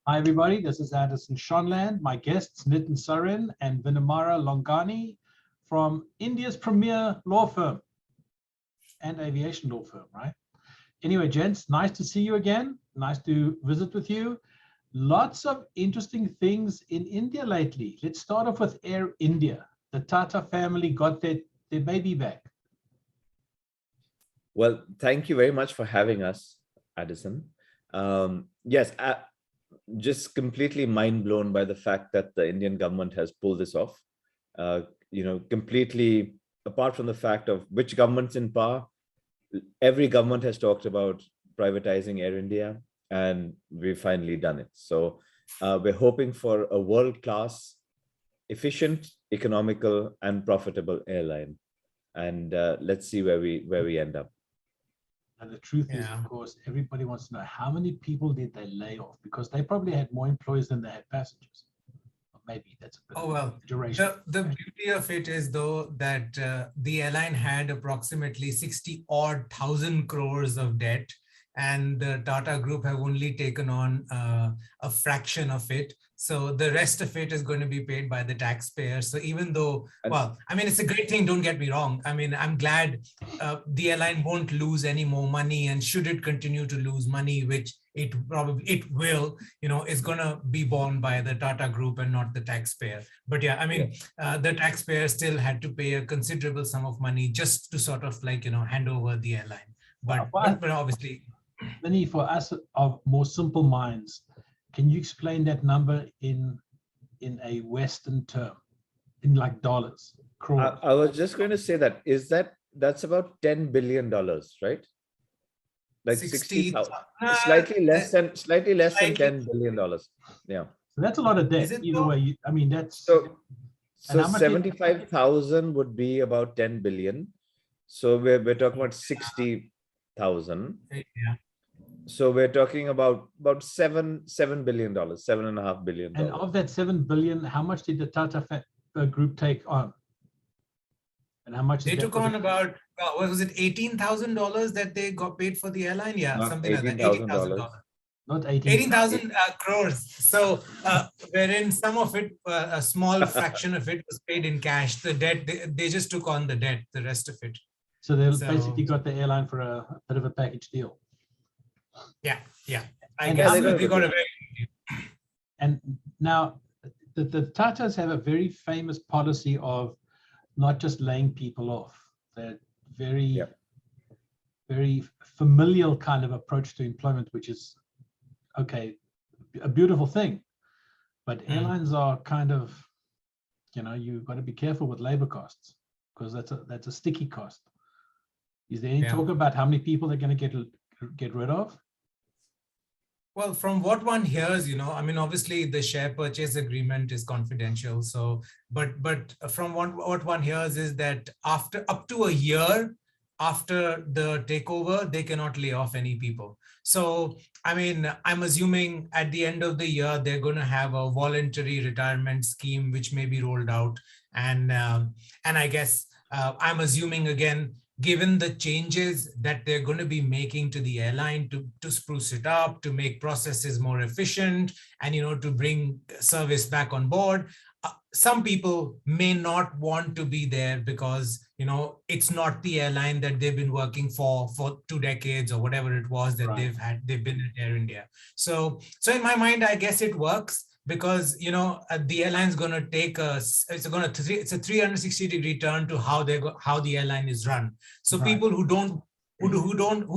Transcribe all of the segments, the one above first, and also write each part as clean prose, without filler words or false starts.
Hi, everybody. This is Addison Shonland. My guests, Nitin Sarin and Vinamara Longani from India's premier law firm and aviation law firm, right? Anyway, gents, nice to see you again. Nice to visit with you. Lots of interesting things in India lately. Let's start off with Air India. The Tata family got their baby back. Well, thank you very much for having us, Addison. Yes, just completely mind blown by the fact that the Indian government has pulled this off. Completely apart from the fact of which government's in power, every government has talked about privatizing Air India, and we've finally done it. So we're hoping for a world-class, efficient, economical, and profitable airline. And let's see where we end up. And the truth is, of course, everybody wants to know how many people did they lay off, because they probably had more employees than they had passengers. Or maybe that's a bit of duration. The beauty of it is, though, that the airline had approximately 60 odd thousand crores of debt, and the Tata Group have only taken on a fraction of it. So the rest of it is going to be paid by the taxpayer. So even though, well, I mean, it's a great thing, don't get me wrong. I mean, I'm glad the airline won't lose any more money, and should it continue to lose money, which it will, is going to be borne by the Tata Group and not the taxpayer. But yeah, I mean, the taxpayer still had to pay a considerable sum of money just to sort of hand over the airline. But obviously, Vinny, for us of more simple minds, can you explain that number in a Western term, in like dollars, crores? I was just going to say that's about $10 billion, right? Like 60,000, slightly less than $10 billion. Yeah. So that's a lot of debt. Either way, I mean, that's so 75,000 would be about 10 billion. So we're talking about 60,000. Yeah. So we're talking about $7 billion, $7.5 billion. And of that 7 billion, how much did the Tata Group take on? And how much they took on about, what was it, $18,000 that they got paid for the airline? Yeah, not something like that. $18,000. Not 18,000 crores. So wherein some of it, a small fraction of it was paid in cash. The debt, they just took on the debt, the rest of it. So they basically got the airline for a bit of a package deal. Yeah. I guess they got a very good deal. And now the Tatas have a very famous policy of not just laying people off. They're very familial kind of approach to employment, which is, okay, a beautiful thing. But airlines are kind of, you've got to be careful with labor costs, because that's a sticky cost. Is there any talk about how many people they're going to get rid of? Well, from what one hears, I mean, obviously the share purchase agreement is confidential. So, but from what one hears is that after up to a year after the takeover, they cannot lay off any people. So, I mean, I'm assuming at the end of the year, they're going to have a voluntary retirement scheme, which may be rolled out. And I guess I'm assuming, again, given the changes that they're going to be making to the airline to spruce it up, to make processes more efficient, and, to bring service back on board, some people may not want to be there because, it's not the airline that they've been working for 2 decades or whatever it was that they've been at Air India. So in my mind, I guess it works, because the airline's going to take it's a 360-degree turn to how the airline is run. So people who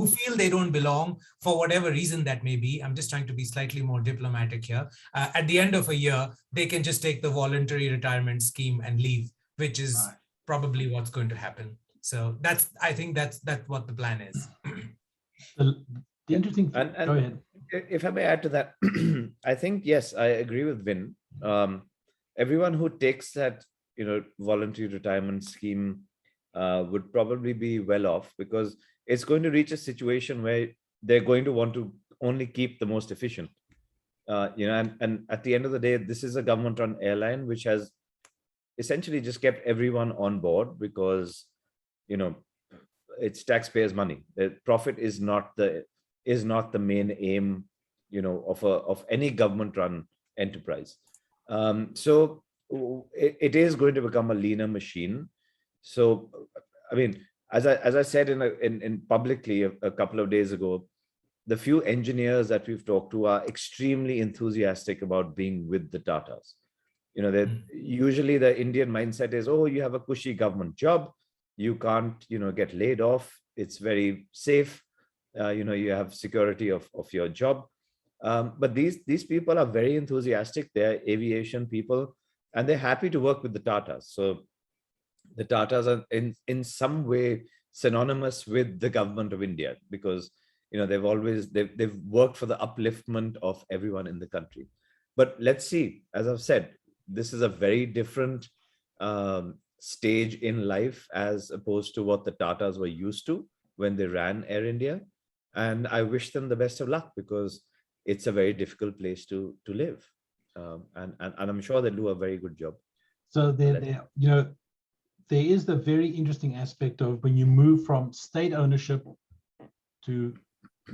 feel they don't belong for whatever reason that may be, I'm just trying to be slightly more diplomatic here, at the end of a year they can just take the voluntary retirement scheme and leave, which is probably what's going to happen. So I think that's what the plan is. The interesting thing, go ahead. If I may add to that, I think, yes, I agree with Vin. Everyone who takes that, voluntary retirement scheme would probably be well off, because it's going to reach a situation where they're going to want to only keep the most efficient. And at the end of the day, this is a government-run airline which has essentially just kept everyone on board because, it's taxpayers' money. The profit is not the main aim of any government-run enterprise. So it is going to become a leaner machine. So, I mean, as I said in publicly a couple of days ago, the few engineers that we've talked to are extremely enthusiastic about being with the Tatas. That usually the Indian mindset is, oh, you have a cushy government job, you can't, get laid off. It's very safe. You have security of your job. But these people are very enthusiastic. They're aviation people, and they're happy to work with the Tatas. So the Tatas are in some way synonymous with the government of India, because they've worked for the upliftment of everyone in the country. But let's see, as I've said, this is a very different stage in life as opposed to what the Tatas were used to when they ran Air India. And I wish them the best of luck, because it's a very difficult place to live. And I'm sure they'll do a very good job. So there is the very interesting aspect of when you move from state ownership to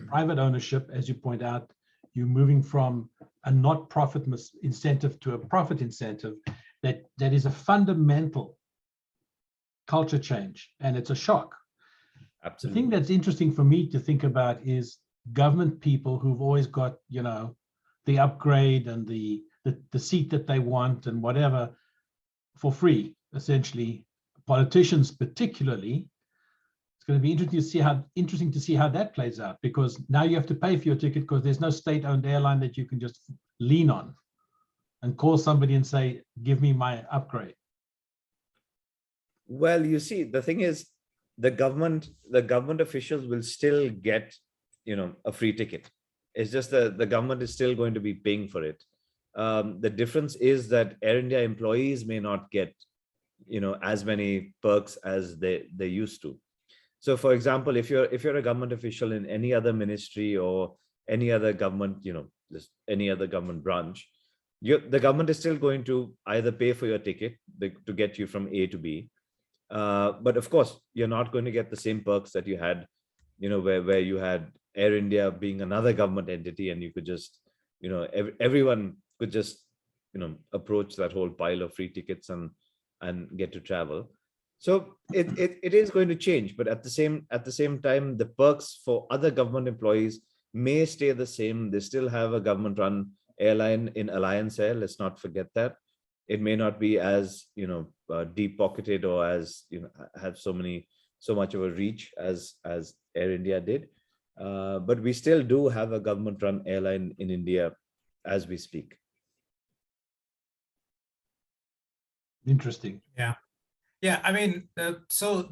private ownership, as you point out, you're moving from a not profit incentive to a profit incentive. That is a fundamental culture change, and it's a shock. Absolutely. The thing that's interesting for me to think about is government people who've always got, the upgrade and the seat that they want and whatever for free, essentially. Politicians particularly, it's going to be interesting to see how that plays out, because now you have to pay for your ticket because there's no state-owned airline that you can just lean on and call somebody and say, give me my upgrade. Well, you see, the thing is, the government officials will still get, a free ticket. It's just the government is still going to be paying for it. The difference is that Air India employees may not get, as many perks as they used to. So, for example, if you're a government official in any other ministry or any other government, just any other government branch, the government is still going to either pay for your ticket to get you from A to B. But of course, you're not going to get the same perks that you had, where you had Air India being another government entity, and you could just, everyone could just, approach that whole pile of free tickets and get to travel. So it is going to change, but at the same time, the perks for other government employees may stay the same. They still have a government-run airline in Alliance Air. Let's not forget that. It may not be as deep pocketed or as have so much of a reach as Air India did, but we still do have a government-run airline in India as we speak. Interesting. Yeah, I mean, so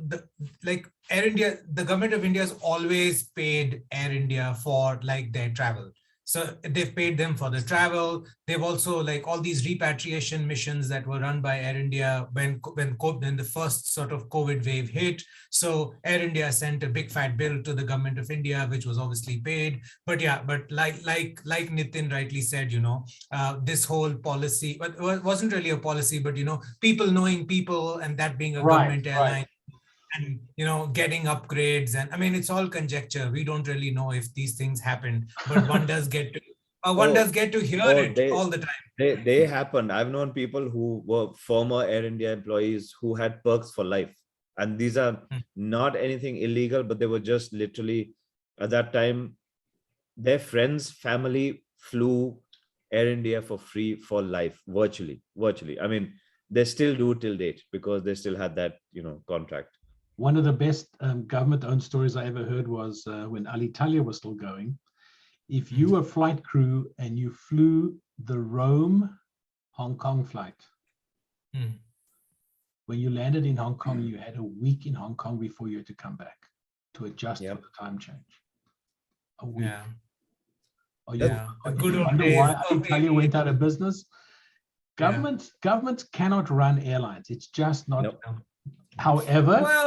Air India, the government of India has always paid Air India for their travel. So they've paid them for the travel. They've also all these repatriation missions that were run by Air India when the first sort of COVID wave hit. So Air India sent a big fat bill to the government of India, which was obviously paid. But yeah, but like Nitin rightly said, this whole policy, but it wasn't really a policy, but people knowing people, and that being a government airline. And getting upgrades, and I mean, it's all conjecture. We don't really know if these things happen, but one does get to hear it all the time. They happen. I've known people who were former Air India employees who had perks for life, and these are not anything illegal, but they were just literally at that time, their friends, family flew Air India for free for life, virtually. I mean, they still do till date because they still had that contract. One of the best government-owned stories I ever heard was when Alitalia was still going. If you were flight crew and you flew the Rome-Hong Kong flight, when you landed in Hong Kong, you had a week in Hong Kong before you had to come back to adjust for the time change. A week. Yeah. Good old days. Why Alitalia went out of business? Governments cannot run airlines. It's just not. Nope. However,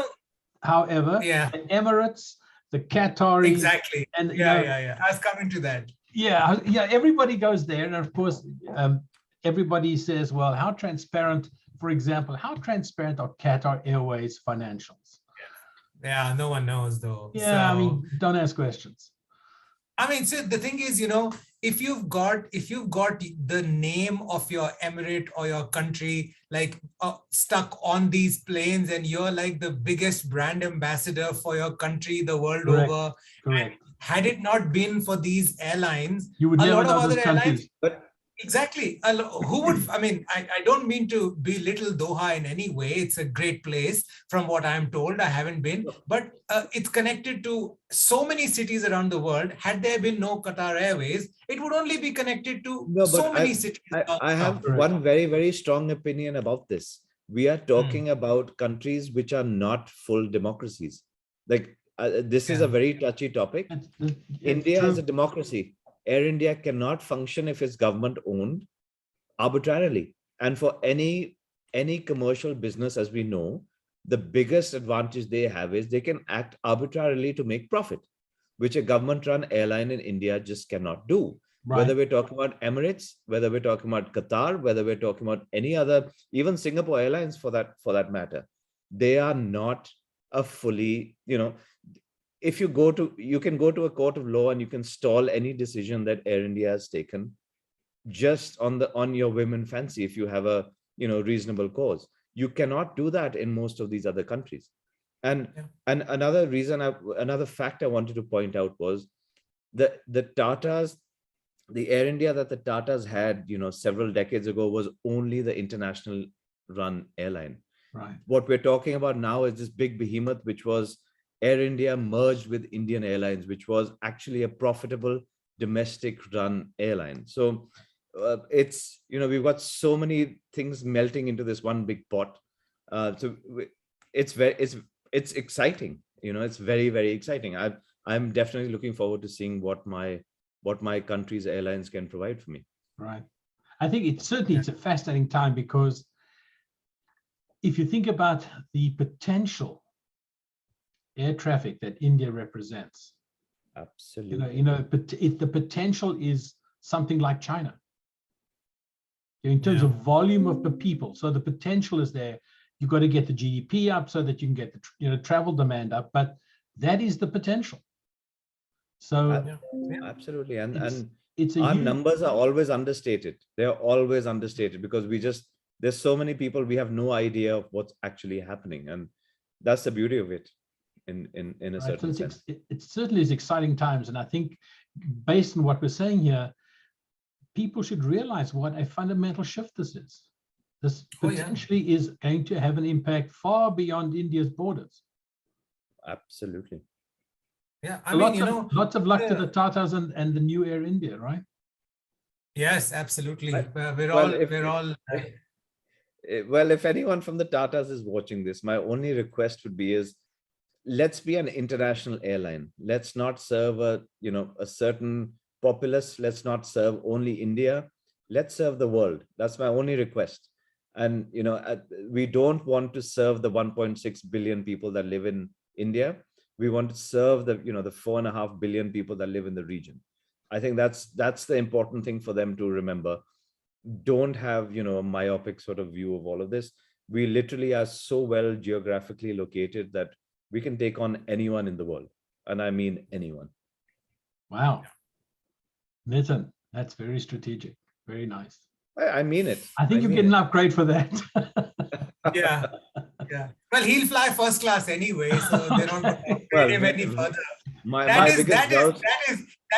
the Emirates, the Qataris, exactly, and I was coming to that. Yeah, everybody goes there, and of course, everybody says, "Well, how transparent?" For example, how transparent are Qatar Airways financials? Yeah, no one knows though. Yeah, so, I mean, don't ask questions. I mean, so the thing is, if you've got the name of your emirate or your country like stuck on these planes, and you're like the biggest brand ambassador for your country the world Correct. over, Correct. had it not been for these airlines, You would a never lot of know those other airlines. countries. But Exactly. Who would, I mean, I don't mean to belittle Doha in any way. It's a great place from what I'm told. I haven't been, but it's connected to so many cities around the world. Had there been no Qatar Airways, it would only be connected to no, so but many cities. I have Correct. one very, very strong opinion about this. We are talking about countries which are not full democracies. Like this is a very touchy topic. It's India true. is a democracy. Air India cannot function if it's government owned arbitrarily. And for any commercial business, as we know, the biggest advantage they have is they can act arbitrarily to make profit, which a government run airline in India just cannot do. Right. Whether we're talking about Emirates, whether we're talking about Qatar, whether we're talking about any other, even Singapore Airlines for that matter, they are not a fully, if you can go to a court of law and you can stall any decision that Air India has taken just on your whim and fancy if you have a reasonable cause. You cannot do that in most of these other countries. And another fact I wanted to point out was the Tatas, the Air India that the Tatas had several decades ago was only the international run airline. Right. What we're talking about now is this big behemoth, which was Air India merged with Indian Airlines, which was actually a profitable domestic run airline. So it's, we've got so many things melting into this one big pot. So it's exciting. It's very, very exciting. I'm definitely looking forward to seeing what my country's airlines can provide for me. Right. I think it's a fascinating time, because if you think about the potential air traffic that India represents, absolutely, if the potential is something like China, in terms of volume of the people, so the potential is there. You've got to get the GDP up so that you can get the travel demand up, but that is the potential. So absolutely, and our numbers are always understated. They're always understated because there's so many people, we have no idea of what's actually happening, and that's the beauty of it. In a certain sense, it certainly is exciting times, and I think based on what we're saying here, people should realize what a fundamental shift this is. This potentially is going to have an impact far beyond India's borders. Absolutely. Yeah, I mean, lots of luck to the Tatas and the new Air India, right? Yes, absolutely. Well, if anyone from the Tatas is watching this, my only request would be let's be an international airline. Let's not serve a certain populace. Let's not serve only India. Let's serve the world. That's my only request. And we don't want to serve the 1.6 billion people that live in India. We want to serve the 4.5 billion people that live in the region. I think that's the important thing for them to remember. Don't have a myopic sort of view of all of this. We literally are so well geographically located that we can take on anyone in the world, and I mean anyone. Wow, Nitin, that's very strategic. Very nice. I mean it. I think you get an upgrade for that. Yeah. Well, he'll fly first class anyway, so they don't upgrade him any further. That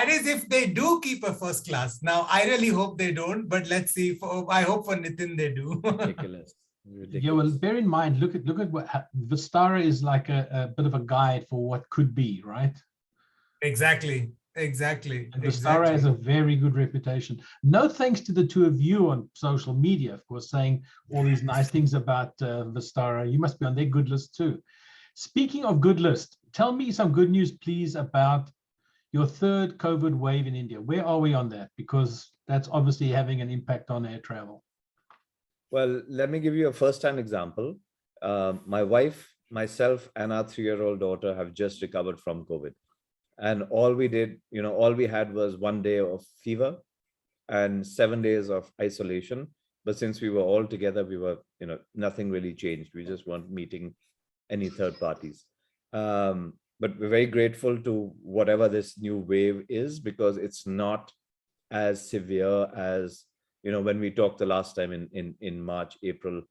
is if they do keep a first class. Now, I really hope they don't, but let's see. I hope for Nitin they do. Ridiculous. Yeah, well, bear in mind, look at what Vistara is like a bit of a guide for what could be, right? Exactly. Vistara has a very good reputation. No thanks to the two of you on social media, of course, saying all these nice things about Vistara. You must be on their good list too. Speaking of good list, tell me some good news, please, about your third COVID wave in India. Where are we on that? Because that's obviously having an impact on air travel. Well, let me give you a first-hand example. My wife, myself, and our 3-year-old daughter have just recovered from COVID. And all we had was 1 day of fever and 7 days of isolation. But since we were all together, we were, nothing really changed. We just weren't meeting any third parties. but we're very grateful to whatever this new wave is, because it's not as severe as, when we talked the last time in March, April,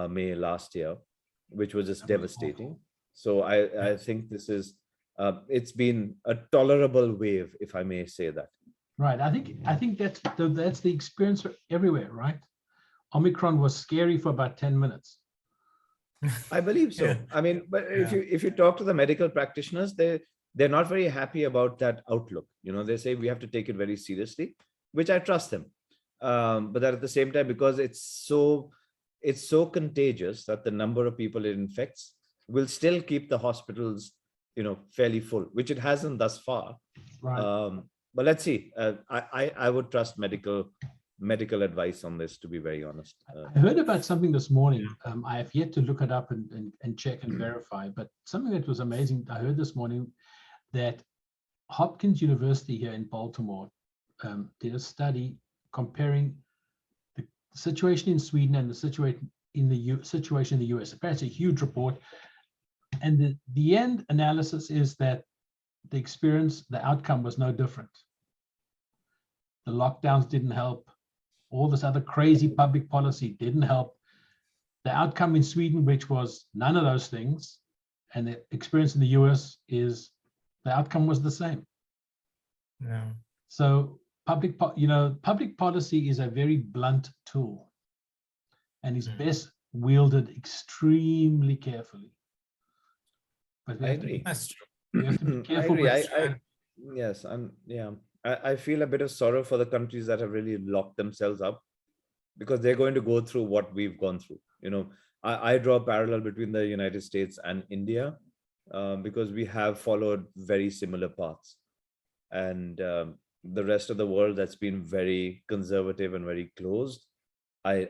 May last year, which was just That was devastating. awful. So I think this is, it's been a tolerable wave, if I may say that. Right. I think that's the experience everywhere, right? Omicron was scary for about 10 minutes. I believe so. Yeah. I mean, but Yeah. if you talk to the medical practitioners, they're not very happy about that outlook. They say we have to take it very seriously, which I trust them. But that at the same time, because it's so contagious that the number of people it infects will still keep the hospitals, fairly full, which it hasn't thus far. Right. But let's see. I would trust medical advice on this, to be very honest. I heard about something this morning. I have yet to look it up and check and verify, but something that was amazing. I heard this morning that Hopkins University here in Baltimore did a study comparing the situation in Sweden and the situation in the US. Apparently, a huge report. And the end analysis is that the outcome was no different. The lockdowns didn't help. All this other crazy public policy didn't help. The outcome in Sweden, which was none of those things, and the experience in the US is the outcome was the same. Yeah. So public policy is a very blunt tool and is best wielded extremely carefully. But I agree. That's true. we have to be I careful. agree. Yes, I feel a bit of sorrow for the countries that have really locked themselves up, because they're going to go through what we've gone through. I draw a parallel between the United States and India, because we have followed very similar paths, and the rest of the world that's been very conservative and very closed. I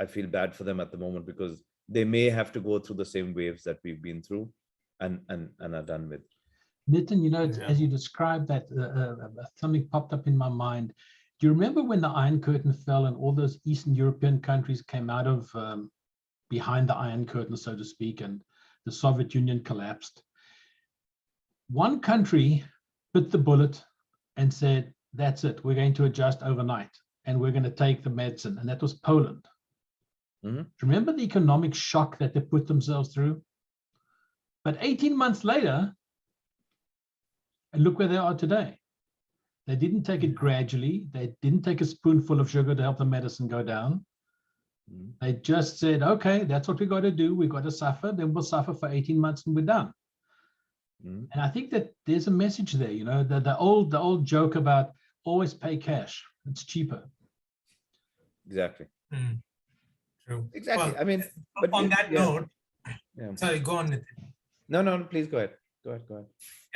feel bad for them at the moment, because they may have to go through the same waves that we've been through and are done with. Nitin, as you described that, something popped up in my mind. Do you remember when the Iron Curtain fell and all those Eastern European countries came out of behind the Iron Curtain, so to speak, and the Soviet Union collapsed? One country bit the bullet and said, that's it, we're going to adjust overnight and we're going to take the medicine, and that was Poland. Mhm. Remember the economic shock that they put themselves through? But 18 months later, and look where they are today. They didn't take it gradually. They didn't take a spoonful of sugar to help the medicine go down. They just said, okay, that's what we got to do. We got to suffer. Then we'll suffer for 18 months and we're done. And I think that there's a message there, the old joke about always pay cash. It's cheaper. Exactly. True. Exactly. Well, I mean, but on that note, sorry, go on, Nitin. No, please go ahead. Go ahead.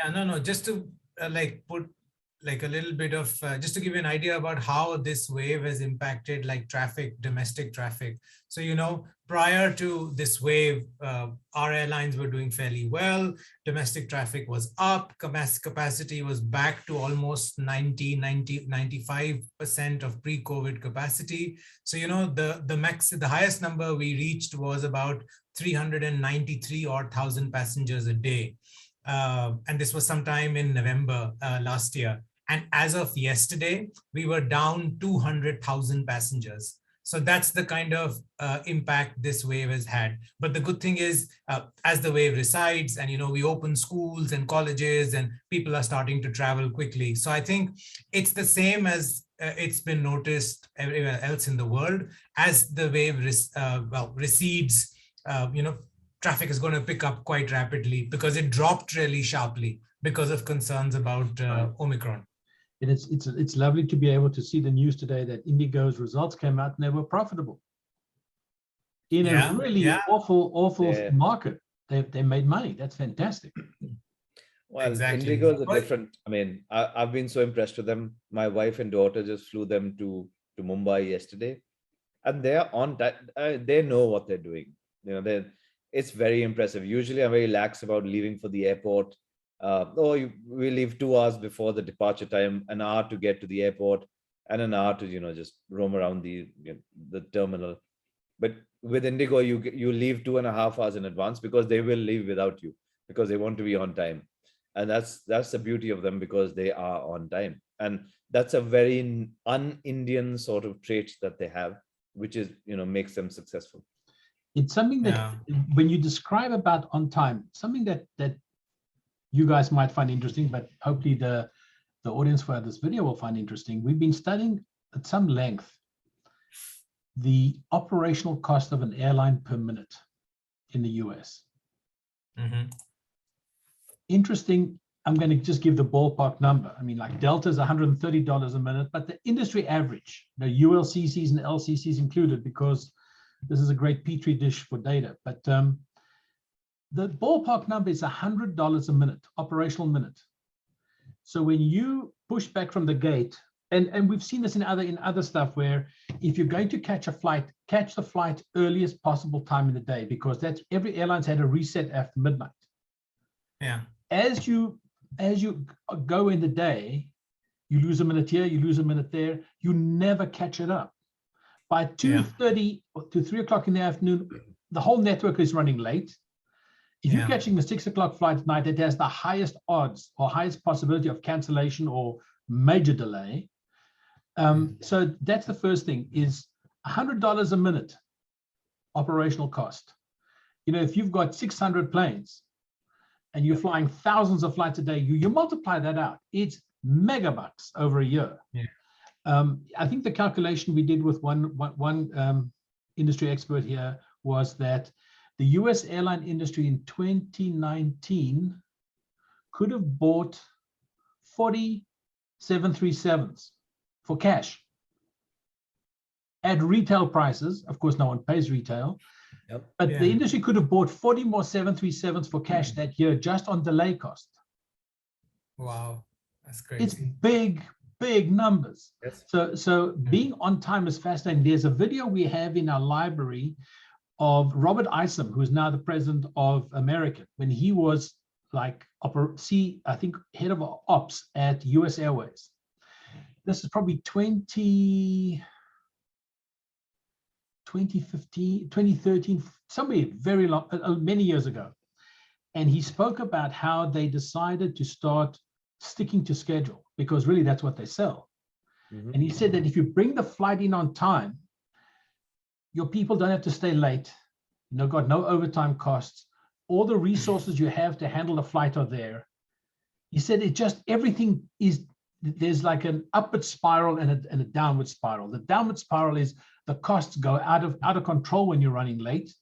Yeah, no, just to put a little bit of, just to give you an idea about how this wave has impacted domestic traffic. So, prior to this wave, our airlines were doing fairly well. Domestic traffic was up. Capacity was back to almost 95% of pre-COVID capacity. So, the highest number we reached was about 393,000 passengers a day. And this was sometime in November last year. And as of yesterday, we were down 200,000 passengers. So that's the kind of impact this wave has had. But the good thing is, as the wave resides and, we open schools and colleges and people are starting to travel quickly. So I think it's the same as it's been noticed everywhere else in the world. As the wave recedes, traffic is going to pick up quite rapidly, because it dropped really sharply because of concerns about Omicron. And it's lovely to be able to see the news today that Indigo's results came out and they were profitable in a really awful market. They made money. That's fantastic. Well, Exactly. Indigo is a different. I mean, I've been so impressed with them. My wife and daughter just flew them to Mumbai yesterday, and they are on that. They know what they're doing. It's very impressive. Usually, I'm very lax about leaving for the airport. We leave 2 hours before the departure time, an hour to get to the airport, and an hour to just roam around the terminal. But with Indigo, you leave 2.5 hours in advance, because they will leave without you. because they want to be on time. And that's the beauty of them, because they are on time. And that's a very un-Indian sort of trait that they have, which is, makes them successful. It's something that when you describe about on time, something that you guys might find interesting, but hopefully the audience for this video will find interesting. We've been studying at some length the operational cost of an airline per minute in the US. Mm-hmm. Interesting. I'm going to just give the ballpark number. I mean, like Delta is $130 a minute, but the industry average, ULCCs and LCCs included, because this is a great petri dish for data. But the ballpark number is $100 a minute, operational minute. So when you push back from the gate, and we've seen this in other stuff, where if you're going to catch a flight, catch the flight earliest possible time in the day, because that's every airline's had a reset after midnight. Yeah. As you go in the day, you lose a minute here, you lose a minute there, you never catch it up. By 2:30 to 3 o'clock in the afternoon, the whole network is running late. If you're catching the 6 o'clock flight at night, it has the highest odds or highest possibility of cancellation or major delay. So that's the first thing, is $100 a minute operational cost. If you've got 600 planes and you're flying thousands of flights a day, you multiply that out, it's megabucks over a year. I think the calculation we did with one industry expert here was that the US airline industry in 2019 could have bought 40 737s for cash at retail prices. Of course, no one pays retail, but the industry could have bought 40 more 737s for cash that year just on delay cost. Wow, that's crazy. It's big numbers. Yes. So being on time is fascinating. There's a video we have in our library of Robert Isom, who is now the president of American, when he was like I think head of ops at US Airways. This is probably 2015, 2013, somewhere very long, many years ago. And he spoke about how they decided to start sticking to schedule, because really that's what they sell. And he said that if you bring the flight in on time, your people don't have to stay late, got no overtime costs, all the resources you have to handle the flight are there. He said everything is, there's like an upward spiral and a downward spiral. The downward spiral is the costs go out of control when you're running late,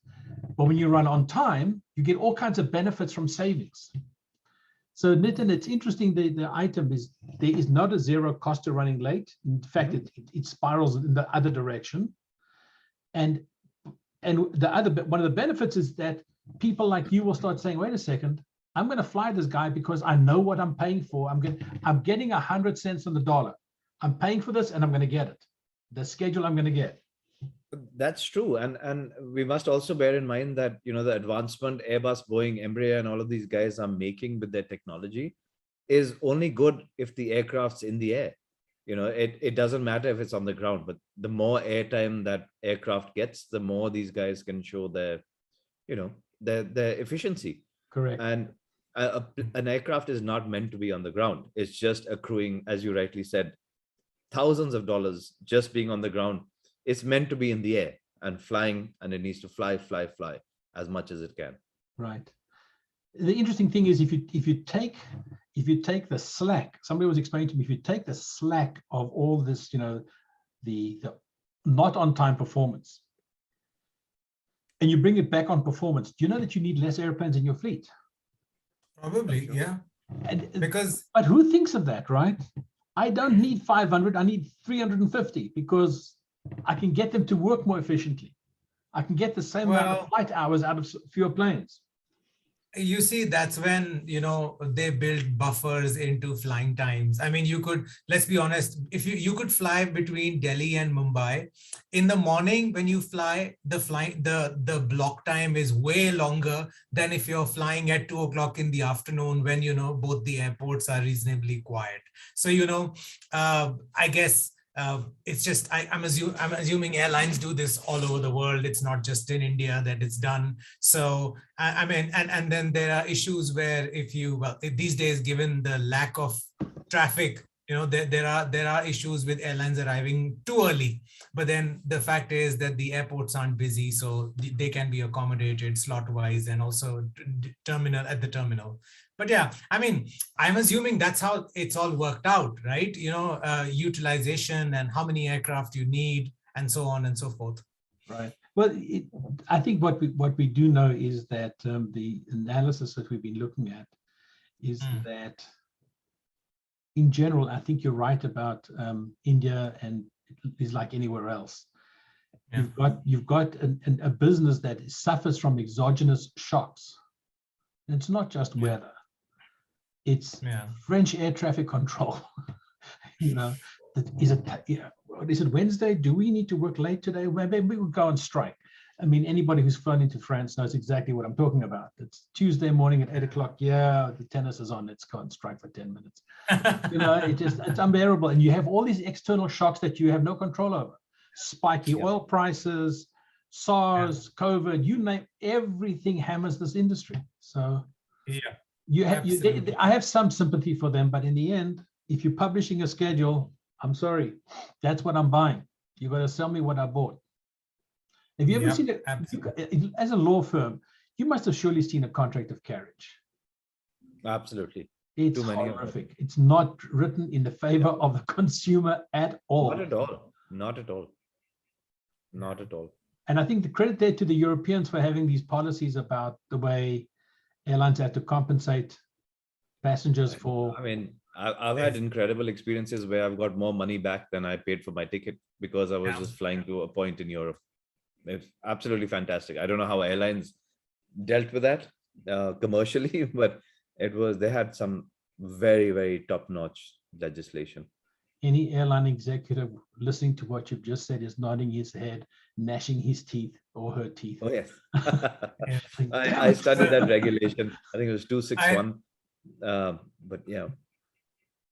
but when you run on time, you get all kinds of benefits from savings. So Nitin, it's interesting, the item is, there is not a zero cost to running late. In fact, it spirals in the other direction. And one of the benefits is that people like you will start saying, wait a second, I'm going to fly this guy because I know what I'm paying for. I'm getting 100 cents on the dollar. I'm paying for this and I'm going to get it. The schedule I'm going to get. That's true. And we must also bear in mind that, the advancement Airbus, Boeing, Embraer, and all of these guys are making with their technology is only good if the aircraft's in the air. It doesn't matter if it's on the ground, but the more airtime that aircraft gets, the more these guys can show their efficiency. Correct. And an aircraft is not meant to be on the ground. It's just accruing, as you rightly said, thousands of dollars just being on the ground. It's meant to be in the air and flying, and it needs to fly as much as it can. Right. The interesting thing is, if you take the slack, somebody was explaining to me, if you take the slack of all this, the not on time performance, and you bring it back on performance, do you know that you need less airplanes in your fleet? Probably, yeah. But who thinks of that, right? I don't need 500, I need 350, because I can get them to work more efficiently. I can get the same amount of flight hours out of fewer planes. You see, that's when, they build buffers into flying times. I mean, let's be honest, if you could fly between Delhi and Mumbai in the morning, when you fly, the block time is way longer than if you're flying at 2 o'clock in the afternoon when, both the airports are reasonably quiet. So, I guess it's just I'm assuming airlines do this all over the world. It's not just in India that it's done. So I mean, and then there are issues where these days, given the lack of traffic, there are issues with airlines arriving too early. But then the fact is that the airports aren't busy, so they can be accommodated slot wise and also at the terminal. But yeah, I mean, I'm assuming that's how it's all worked out, right? Utilization and how many aircraft you need and so on and so forth. Right. Well, I think what we do know is that the analysis that we've been looking at is that in general, I think you're right about India, and it is like anywhere else. Yeah. You've got a business that suffers from exogenous shocks. And it's not just weather. It's French air traffic control. Is it Wednesday? Do we need to work late today? Well, maybe we'll go on strike. I mean, anybody who's flown into France knows exactly what I'm talking about. It's Tuesday morning at 8 o'clock. Yeah, the tennis is on. Let's go on strike for 10 minutes. It's unbearable. And you have all these external shocks that you have no control over. Spiky oil prices, SARS, COVID, you name, everything hammers this industry. So I have some sympathy for them, but in the end, if you're publishing a schedule, I'm sorry, that's what I'm buying. You got to sell me what I bought. Have you ever seen it? As a law firm, you must have surely seen a contract of carriage. Absolutely. It's horrific. It's not written in the favor of the consumer at all. Not at all. Not at all. Not at all. And I think the credit there to the Europeans for having these policies about the way airlines have to compensate passengers for. I mean, I've had incredible experiences where I've got more money back than I paid for my ticket because I was just flying to a point in Europe. It's absolutely fantastic. I don't know how airlines dealt with that commercially, but they had some very, very top-notch legislation. Any airline executive listening to what you've just said is nodding his head, gnashing his teeth or her teeth. Oh, yes. I studied that regulation. I think it was 261. But yeah.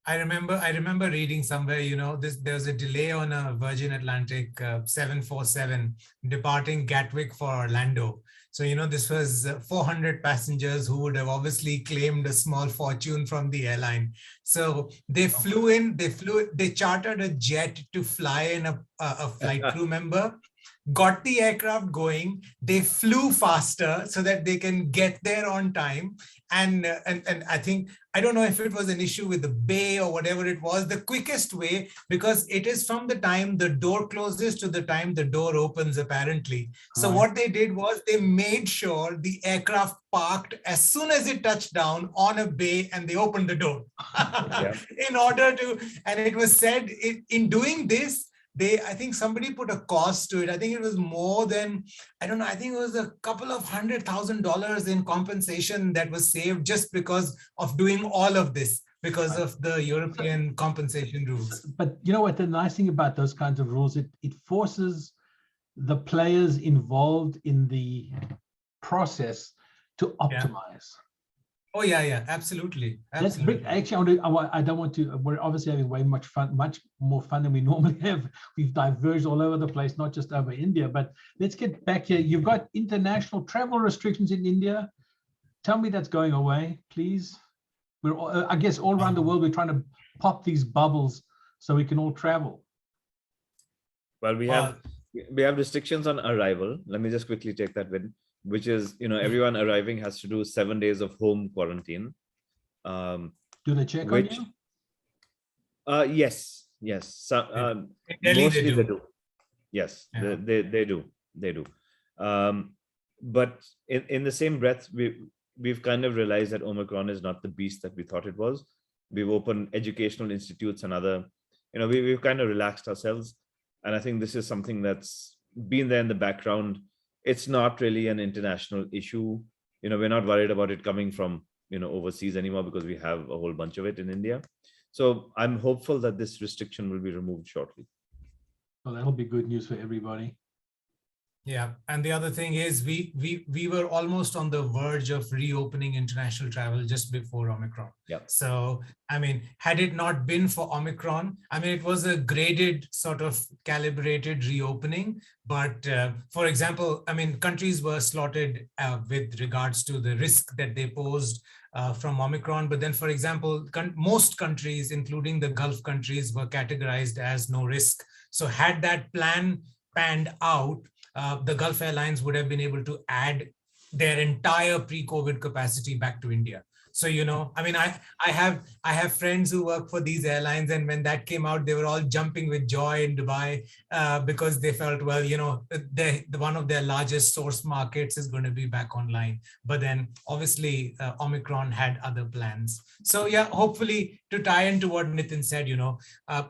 I remember reading somewhere, there was a delay on a Virgin Atlantic 747 departing Gatwick for Orlando. So, this was 400 passengers who would have obviously claimed a small fortune from the airline. So they flew in, they chartered a jet to fly in a flight crew member, got the aircraft going, they flew faster so that they can get there on time. And I don't know if it was an issue with the bay or whatever it was, the quickest way, because it is from the time the door closes to the time the door opens, apparently. So what they did was they made sure the aircraft parked as soon as it touched down on a bay and they opened the door in order to, and it was said in doing this, I think somebody put a cost to it. I think it was more than, I don't know, I think it was a couple of $100,000 in compensation that was saved just because of doing all of this, because of the European compensation rules. But you know what, the nice thing about those kinds of rules, it forces the players involved in the process to optimize. Oh yeah, absolutely. Absolutely. Actually, I don't want to. We're obviously having much more fun than we normally have. We've diverged all over the place, not just over India. But let's get back here. You've got international travel restrictions in India. Tell me that's going away, please. I guess all around the world we're trying to pop these bubbles so we can all travel. Well, we have restrictions on arrival. Let me just quickly take that with. Which is, everyone arriving has to do 7 days of home quarantine. Do they check on you? Yes. So, mostly they do. Yes, yeah. they do. But in the same breath, we've kind of realized that Omicron is not the beast that we thought it was. We've opened educational institutes and other, we've kind of relaxed ourselves. And I think this is something that's been there in the background. It's not really an international issue. We're not worried about it coming from, overseas anymore because we have a whole bunch of it in India. So I'm hopeful that this restriction will be removed shortly. Well, that'll be good news for everybody. Yeah, and the other thing is we were almost on the verge of reopening international travel just before Omicron. Yeah. So I mean, had it not been for Omicron, I mean, it was a graded sort of calibrated reopening. But for example, I mean, countries were slotted with regards to the risk that they posed from Omicron. But then, for example, most countries, including the Gulf countries, were categorized as no risk. So had that plan panned out, the Gulf Airlines would have been able to add their entire pre-COVID capacity back to India. So, you know, I mean, I have friends who work for these airlines, and when that came out, they were all jumping with joy in Dubai because they felt, well, you know, one of their largest source markets is going to be back online. But then obviously Omicron had other plans. So yeah, hopefully, to tie into what Nitin said, you know,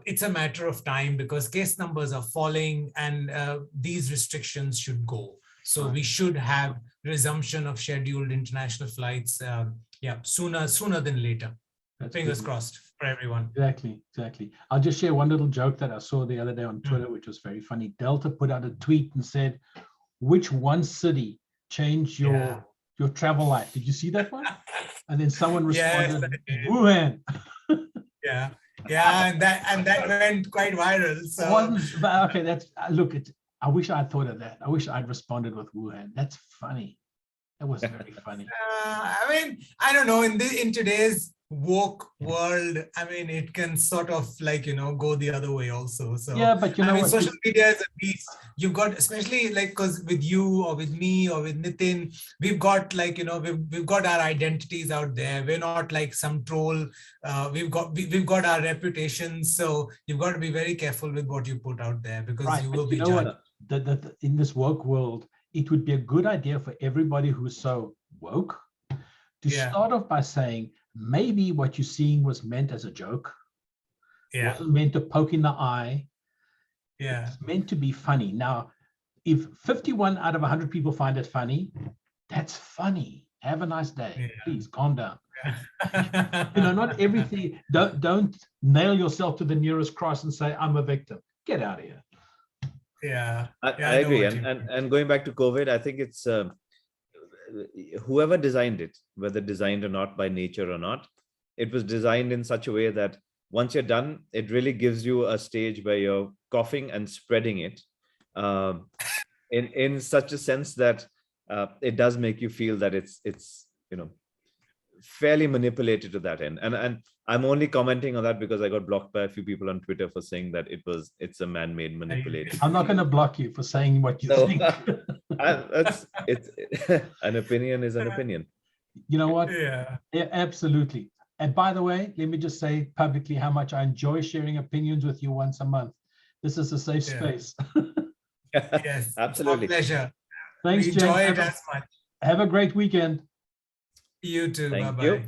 it's a matter of time because case numbers are falling and these restrictions should go. So we should have resumption of scheduled international flights. Yeah, sooner than later. Fingers crossed for everyone. Exactly. I'll just share one little joke that I saw the other day on Twitter, which was very funny. Delta put out a tweet and said, "Which one city changed your travel life?" Did you see that one? And then someone responded, yes, "Wuhan." Yeah, and that went quite viral. So But okay, that's look. I wish I'd thought of that. I wish I'd responded with Wuhan. That's funny. That was very funny. I mean, I don't know. In today's woke world, I mean, it can sort of like, you know, go the other way also. So yeah, but you know, I mean, social media is a beast. You've got, especially like, because with you or with me or with Nitin, we've got like, you know, we've got our identities out there. We're not like some troll. We've got our reputations. So you've got to be very careful with what you put out there because you will be judged. In this woke world, it would be a good idea for everybody who's so woke to start off by saying, maybe what you're seeing was meant as a joke. It wasn't meant to poke in the eye. It's meant to be funny. Now, if 51 out of 100 people find it funny, that's funny. Have a nice day. Please calm down. You know, not everything. Don't nail yourself to the nearest cross and say, I'm a victim. Get out of here. I agree. And going back to COVID, I think it's whoever designed it, whether designed or not by nature or not, it was designed in such a way that once you're done, it really gives you a stage where you're coughing and spreading it in such a sense that it does make you feel that it's you know, fairly manipulated to that end. And I'm only commenting on that because I got blocked by a few people on Twitter for saying that it's a man-made manipulation. I'm not going to block you for saying what you think. It's an opinion is an opinion. You know what? Yeah, absolutely. And by the way, let me just say publicly how much I enjoy sharing opinions with you once a month. This is a safe space. Yes, absolutely. Pleasure. Thanks, Enjoy it as much. Have a great weekend. You too. Thank Bye-bye. you.